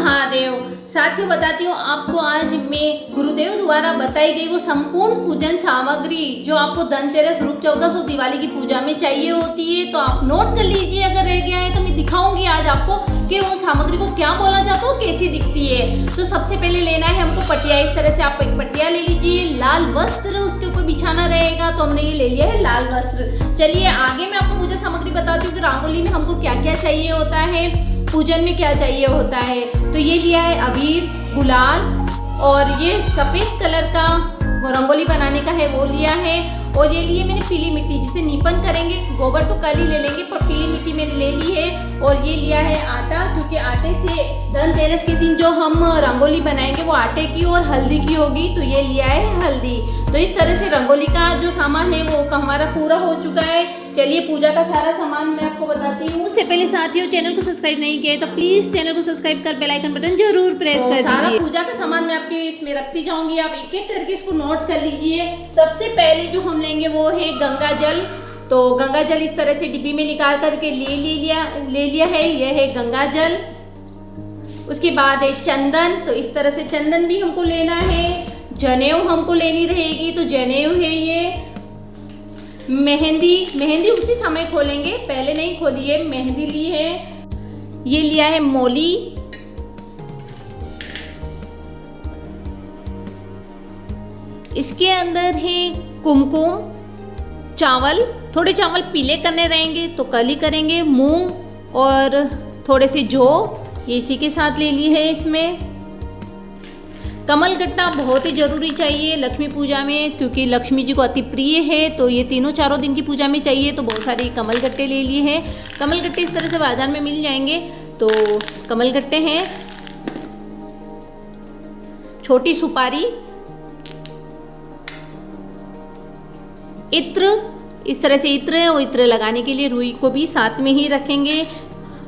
महादेव। साथियों बताती हूँ आपको, आज मैं गुरुदेव द्वारा बताई गई वो संपूर्ण पूजन सामग्री जो आपको धनतेरस, रूप चौदस और दिवाली की पूजा में चाहिए होती है, तो आप नोट कर लीजिए। अगर रह गया है तो मैं दिखाऊंगी आज आपको कि वो सामग्री को क्या बोला जाता है, कैसी दिखती है। तो सबसे पहले लेना है हमको पटिया। इस तरह से आप एक पटिया ले लीजिए, लाल वस्त्र उसके ऊपर बिछाना रहेगा, तो हमने ये ले लिया है लाल वस्त्र। चलिए आगे मैं आपको पूजा सामग्री बताती हूँ कि रंगोली में हमको क्या क्या चाहिए होता है, पूजन में क्या चाहिए होता है। तो ये लिया है अबीर, गुलाल, और ये सफ़ेद कलर का रंगोली बनाने का है वो लिया है। और ये लिए मैंने पीली मिट्टी, जिसे नीपन करेंगे, गोबर तो कल ही ले लेंगे पर पीली मिट्टी मैंने ले ली है। और ये लिया है आटा, क्योंकि आटे से धनतेरस के दिन जो हम रंगोली बनाएंगे वो आटे की और हल्दी की होगी, तो ये लिया है हल्दी। तो इस तरह से रंगोली का जो सामान है वो हमारा पूरा हो चुका है। चलिए पूजा का सारा सामान मैं आपको बताती हूँ। उससे पहले साथियों, चैनल को सब्सक्राइब नहीं किया है तो प्लीज चैनल को सब्सक्राइब कर बेल आइकन बटन जरूर प्रेस कर दीजिए। सारा पूजा का सामान मैं आपके इसमें रखती जाऊंगी, आप एक एक करके इसको नोट कर लीजिए। सबसे पहले जो हम लेंगे वो है गंगा जल। तो गंगा जल इस तरह से डिब्बी में निकाल करके ले लिया है, यह है गंगा जल। उसके बाद है चंदन, तो इस तरह से चंदन भी हमको लेना है। जनेऊ हमको लेनी रहेगी, तो जनेऊ है ये। मेहंदी उसी समय खोलेंगे, पहले नहीं खोलिए। मेहंदी ली है, ये लिया है मोली। इसके अंदर है कुमकुम, चावल, थोड़े चावल पीले करने रहेंगे तो कल ही करेंगे। मूंग और थोड़े से जौ, ये इसी के साथ ले ली है। इसमें कमल गट्टा बहुत ही जरूरी चाहिए लक्ष्मी पूजा में, क्योंकि लक्ष्मी जी को अति प्रिय है, तो ये तीनों चारों दिन की पूजा में चाहिए, तो बहुत सारे कमल गट्टे ले लिए हैं। कमल गट्टे इस तरह से बाजार में मिल जाएंगे, तो कमल गट्टे हैं। छोटी सुपारी, इत्र, इस तरह से इत्र है, और इत्र लगाने के लिए रुई को भी साथ में ही रखेंगे।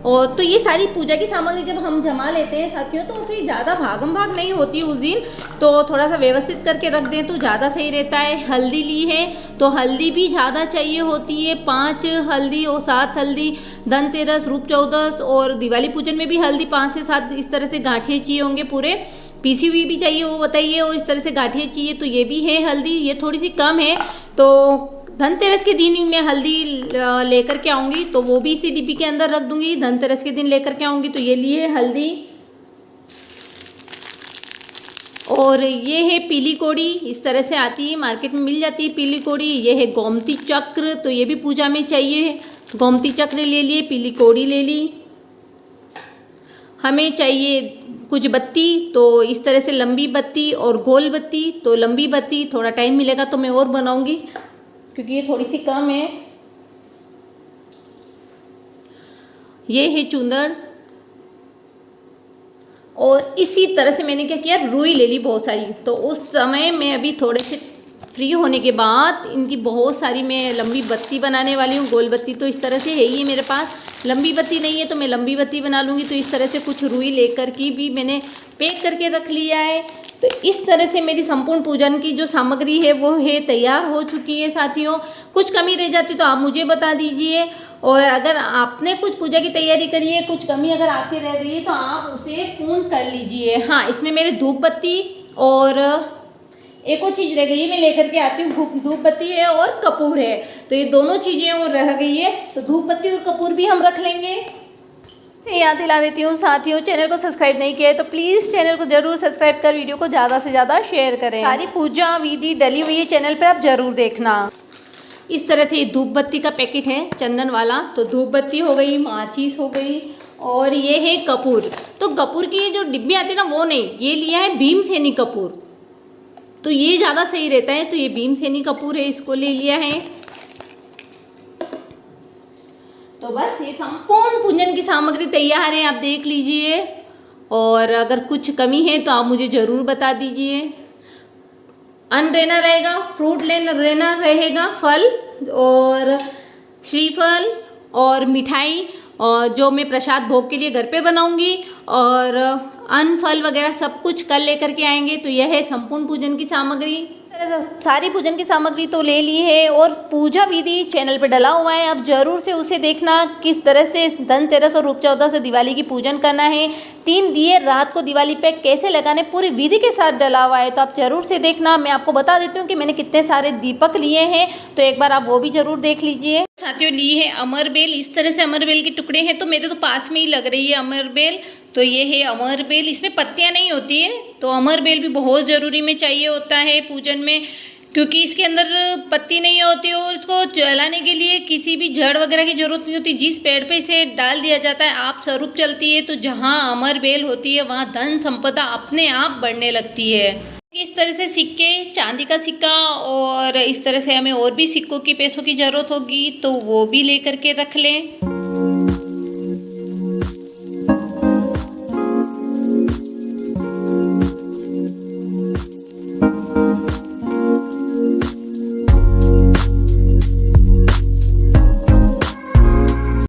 और तो ये सारी पूजा की सामग्री जब हम जमा लेते हैं साथियों, तो फिर ज़्यादा भागम भाग नहीं होती उस दिन, तो थोड़ा सा व्यवस्थित करके रख दें तो ज़्यादा सही रहता है। हल्दी ली है, तो हल्दी भी ज़्यादा चाहिए होती है, 5 हल्दी और 7 हल्दी। धनतेरस, रूप चौदस और दिवाली पूजन में भी हल्दी 5 से 7 इस तरह से गांठिए चाहिए होंगे पूरे। पीसी हुई भी चाहिए वो बताइए, और इस तरह से गांठिए चाहिए, तो ये भी है हल्दी। ये थोड़ी सी कम है, तो धनतेरस के दिन मैं हल्दी लेकर के आऊँगी, तो वो भी इसी डिब्बी के अंदर रख दूँगी। धनतेरस के दिन लेकर के आऊँगी, तो ये लिए हल्दी। और ये है पीली कोड़ी, इस तरह से आती है, मार्केट में मिल जाती है पीली कोड़ी। ये है गोमती चक्र, तो ये भी पूजा में चाहिए। गोमती चक्र ले लिए, पीली कोड़ी ले ली। हमें चाहिए कुछ बत्ती, तो इस तरह से लंबी बत्ती और गोल बत्ती। तो लंबी बत्ती थोड़ा टाइम मिलेगा तो मैं और बनाऊँगी, क्योंकि ये थोड़ी सी कम है। ये है चुंदड़, और इसी तरह से मैंने क्या किया, रुई ले ली बहुत सारी। तो उस समय मैं अभी थोड़े से फ्री होने के बाद इनकी बहुत सारी मैं लंबी बत्ती बनाने वाली हूँ। गोल बत्ती तो इस तरह से है ही मेरे पास, लंबी बत्ती नहीं है तो मैं लंबी बत्ती बना लूँगी। तो इस तरह से कुछ रुई लेकर की भी मैंने पैक करके रख लिया है। तो इस तरह से मेरी संपूर्ण पूजन की जो सामग्री है वो है तैयार हो चुकी है साथियों। कुछ कमी रह जाती तो आप मुझे बता दीजिए, और अगर आपने कुछ पूजा की तैयारी करी है, कुछ कमी अगर आपकी रह गई है तो आप उसे पूर्ण कर लीजिए। हाँ, इसमें मेरे धूप बत्ती और एक और चीज़ रह गई है, मैं लेकर के आती हूँ। धूप बत्ती है और कपूर है, तो ये दोनों चीज़ें और रह गई है, तो धूप बत्ती और कपूर भी हम रख लेंगे। से याद दिला देती हूँ साथियों, चैनल को सब्सक्राइब नहीं किया है तो प्लीज़ चैनल को जरूर सब्सक्राइब कर वीडियो को ज़्यादा से ज़्यादा शेयर करें। सारी पूजा विधि डली हुई है चैनल पर, आप जरूर देखना। इस तरह से धूप बत्ती का पैकेट है चंदन वाला, तो धूप बत्ती हो गई, माचिस हो गई, और ये है कपूर। तो कपूर की जो डिब्बी आती है ना वो नहीं, ये लिया है भीमसेनी कपूर, तो ये ज़्यादा सही रहता है। तो ये भीमसेनी कपूर है, इसको ले लिया है। तो बस ये संपूर्ण पूजन की सामग्री तैयार है, आप देख लीजिए। और अगर कुछ कमी है तो आप मुझे ज़रूर बता दीजिए। अन्न लेना रहेगा, फ्रूट लेना रहेगा, फल और श्रीफल और मिठाई, और जो मैं प्रसाद भोग के लिए घर पे बनाऊंगी, और अन्न फल वगैरह सब कुछ कल लेकर के आएंगे। तो यह है संपूर्ण पूजन की सामग्री। सारी पूजन की सामग्री तो ले ली है और पूजा विधि चैनल पे डला हुआ है, आप जरूर से उसे देखना किस तरह से धनतेरस और रूप चौदस से दिवाली की पूजन करना है, 3 दिए रात को दिवाली पे कैसे लगाने, पूरी विधि के साथ डला हुआ है, तो आप जरूर से देखना। मैं आपको बता देती हूँ कि मैंने कितने सारे दीपक लिए हैं, तो एक बार आप वो भी जरूर देख लीजिए। साथियों ली है अमरबेल, इस तरह से अमरबेल के टुकड़े हैं, तो मेरे तो पास में ही लग रही है अमरबेल, तो ये है अमरबेल, इसमें पत्तियां नहीं होती है, तो अमरबेल भी बहुत ज़रूरी में चाहिए होता है पूजन में, क्योंकि इसके अंदर पत्ती नहीं होती और इसको जलाने के लिए किसी भी जड़ वगैरह की जरूरत नहीं होती, जिस पेड़ पे इसे डाल दिया जाता है आप स्वरूप चलती है, तो जहाँ अमरबेल होती है वहाँ धन संपदा अपने आप बढ़ने लगती है। इस तरह से सिक्के, चांदी का सिक्का और इस तरह से हमें और भी सिक्कों की पैसों की ज़रूरत होगी, तो वो भी लेकर के रख लें।